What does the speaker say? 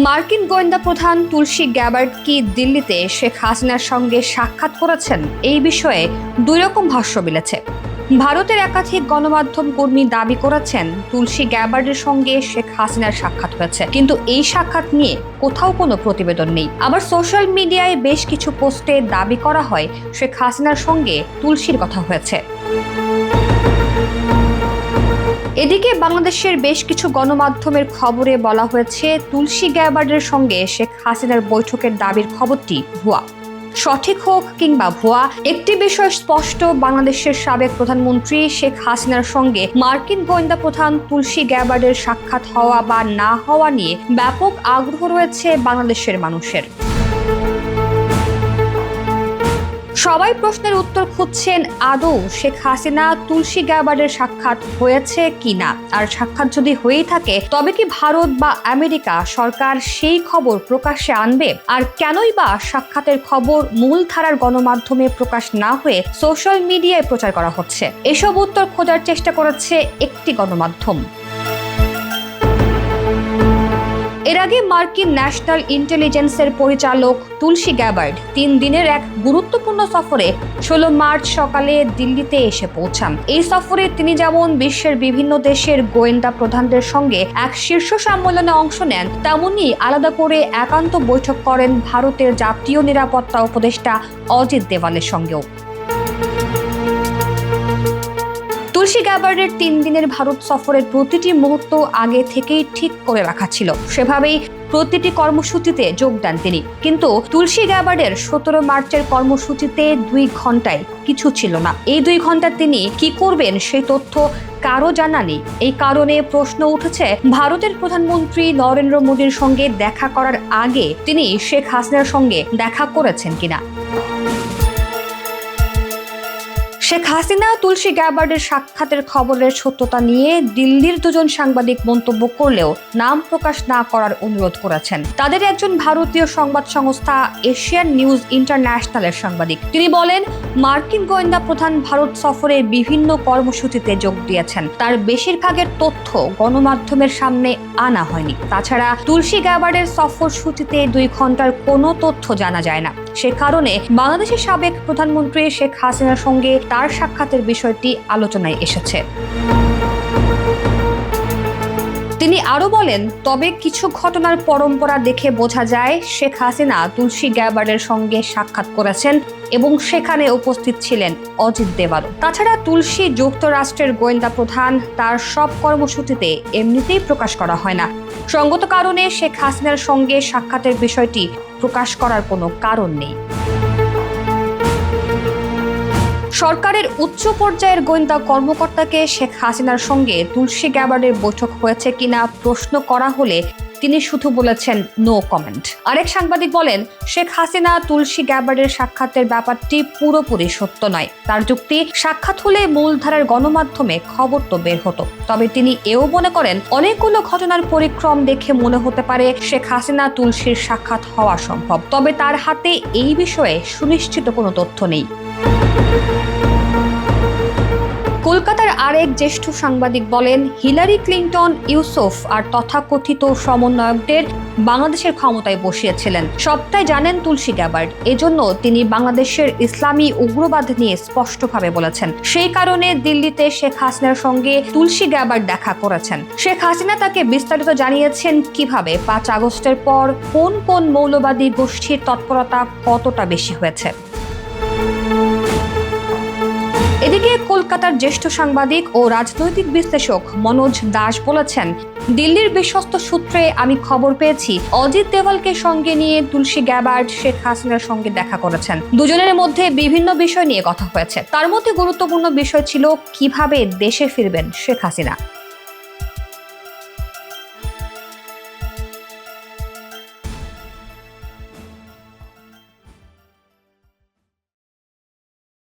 মার্কিন গোয়েন্দা প্রধান তুলসী গ্যাবার্ড কি দিল্লিতে শেখ হাসিনার সঙ্গে সাক্ষাৎ করেছেন? এই বিষয়ে দুই রকম ভাষ্য মিলেছে। ভারতের একাধিক গণমাধ্যম কর্মী দাবি করেছেন তুলসী গ্যাবার্ডের সঙ্গে শেখ হাসিনার সাক্ষাৎ হয়েছে, কিন্তু এই সাক্ষাৎ নিয়ে কোথাও কোনো প্রতিবেদন নেই। আবার সোশ্যাল মিডিয়ায় বেশ কিছু পোস্টে দাবি করা হয় শেখ হাসিনার সঙ্গে তুলসীর কথা হয়েছে। এদিকে বাংলাদেশের বেশ কিছু গণমাধ্যমের খবরে বলা হয়েছে তুলসী গ্যাবার্ডের সঙ্গে শেখ হাসিনার বৈঠকের দাবির খবরটি ভুয়া। সঠিক হোক কিংবা ভুয়া, একটি বিষয় স্পষ্ট, বাংলাদেশের সাবেক প্রধানমন্ত্রী শেখ হাসিনার সঙ্গে মার্কিন গোয়েন্দা প্রধান তুলসী গ্যাবার্ডের সাক্ষাৎ হওয়া বা না হওয়া নিয়ে ব্যাপক আগ্রহ রয়েছে বাংলাদেশের মানুষের। সবাই প্রশ্নের উত্তর খুঁজছেন, আদৌ শেখ হাসিনা তুলসী গ্যাবার্ডের সাক্ষাৎ হয়েছে কিনা, আর সাক্ষাৎ যদি হয়েই থাকে তবে কি ভারত বা আমেরিকা সরকার সেই খবর প্রকাশ্যে আনবে? আর কেনই বা সাক্ষাতের খবর মূলধারার গণমাধ্যমে প্রকাশ না হয়ে সোশ্যাল মিডিয়ায় প্রচার করা হচ্ছে? এসব উত্তর খোঁজার চেষ্টা করেছে একটি গণমাধ্যম। এর আগে মার্কিন ন্যাশনাল ইন্টেলিজেন্সের পরিচালক তুলসী গ্যাবার্ড 3 দিনের এক গুরুত্বপূর্ণ সফরে 16 মার্চ সকালে দিল্লিতে এসে পৌঁছান। এই সফরে তিনি যেমন বিশ্বের বিভিন্ন দেশের গোয়েন্দা প্রধানদের সঙ্গে এক শীর্ষ সম্মেলনে অংশ নেন, তেমনি আলাদা করে একান্ত বৈঠক করেন ভারতের জাতীয় নিরাপত্তা উপদেষ্টা অজিত দেওয়ালের সঙ্গেও। তুলসী গ্যাবার্ডের 3 দিনের ভারত সফরের প্রতিটি মুহূর্ত আগে থেকেই ঠিক করে রাখা ছিল, সেভাবেই প্রতিটি কর্মসূচিতে যোগ দেন তিনি। কিন্তু তুলসী গ্যাবার্ডের 17 মার্চের কর্মসূচিতে 2 ঘন্টায় কিছু ছিল না। এই 2 ঘন্টা তিনি কি করবেন সেই তথ্য কারো জানা নেই। এই কারণে প্রশ্ন উঠেছে, ভারতের প্রধানমন্ত্রী নরেন্দ্র মোদীর সঙ্গে দেখা করার আগে তিনি শেখ হাসিনার সঙ্গে দেখা করেছেন কিনা। শেখ হাসিনা তুলসী গ্যাবার্ডের সাক্ষাতের খবরের সত্যতা নিয়ে দিল্লির 2জন সাংবাদিক মন্তব্য করলেও নাম প্রকাশ না করার অনুরোধ করেছেন। তাদের একজন ভারতীয় সংবাদ সংস্থা এশিয়ান নিউজ ইন্টারন্যাশনালের সাংবাদিক। তিনি বলেন, মার্কিন গোয়েন্দা প্রধান ভারত সফরে বিভিন্ন কর্মসূচিতে যোগ দিয়েছেন, তার বেশিরভাগের তথ্য গণমাধ্যমের সামনে আনা হয়নি। তাছাড়া তুলসী গ্যাবার্ডের সফর সূচিতে 2 ঘন্টার কোনো তথ্য জানা যায় না। সে কারণে বাংলাদেশের সাবেক প্রধানমন্ত্রী শেখ হাসিনার সঙ্গে তার সাক্ষাতের বিষয়টি আলোচনায় এসেছে। তিনি আরো বলেন, তবে কিছু ঘটনার পরম্পরা দেখে বোঝা যায় শেখ হাসিনা তুলসী গ্যাবার্ডের সঙ্গে সাক্ষাৎ করেছেন এবং সেখানে উপস্থিত ছিলেন অজিত দেওয়াল। তাছাড়া তুলসী যুক্তরাষ্ট্রের গোয়েন্দা প্রধান, তার সব কর্মসূচিতে এমনিতেই প্রকাশ করা হয় না। সঙ্গত কারণে শেখ হাসিনার সঙ্গে সাক্ষাতের বিষয়টি প্রকাশ করার কোনো কারণ নেই। সরকারের উচ্চ পর্যায়ের গোয়েন্দা কর্মকর্তাকে শেখ হাসিনার সঙ্গে তুলসী গ্যাবার্ডের বৈঠক হয়েছে কিনা প্রশ্ন করা হলে তিনি শুধু বলেছেন নো কমেন্ট। আরেক সাংবাদিক বলেন, শেখ হাসিনা তুলসী গ্যাবার্ডের সাক্ষাতের ব্যাপারটি পুরোপুরি সত্য নয়। তার যুক্তি, সাক্ষাৎ হলে মূলধারার গণমাধ্যমে খবর তো বের হতো। তবে তিনি এও মনে করেন, অনেকগুলো ঘটনার পরিক্রম দেখে মনে হতে পারে শেখ হাসিনা তুলসীর সাক্ষাৎ হওয়া সম্ভব, তবে তার হাতে এই বিষয়ে সুনিশ্চিত কোনো তথ্য নেই। কলকাতার আরেক জ্যেষ্ঠ সাংবাদিক বলেন, হিলারি ক্লিন্টন ইউসুফ আর তথাকথিত সমন্বয়কদের বাংলাদেশের ক্ষমতায় বসিয়েছিলেন। সবটাই জানেন তুলসী গ্যাবার্ড। এজন্য তিনি বাংলাদেশের ইসলামী উগ্রবাদ নিয়ে স্পষ্টভাবে বলেছেন। সেই কারণে দিল্লিতে শেখ হাসিনার সঙ্গে তুলসী গ্যাবার্ড দেখা করেছেন। শেখ হাসিনা তাকে বিস্তারিত জানিয়েছেন কিভাবে 5 আগস্টের পর কোন কোন মৌলবাদী গোষ্ঠীর তৎপরতা কতটা বেশি হয়েছে। এদিকে কলকাতার জ্যেষ্ঠ সাংবাদিক ও রাজনৈতিক বিশ্লেষক মনোজ দাস বলেছেন, দিল্লির বিশ্বস্ত সূত্রে আমি খবর পেয়েছি অজিত দেওয়ালকে সঙ্গে নিয়ে তুলসী গ্যাবার্ড শেখ হাসিনার সঙ্গে দেখা করেছেন। দুজনের মধ্যে বিভিন্ন বিষয় নিয়ে কথা হয়েছে। তার মধ্যে গুরুত্বপূর্ণ বিষয় ছিল কিভাবে দেশে ফিরবেন শেখ হাসিনা।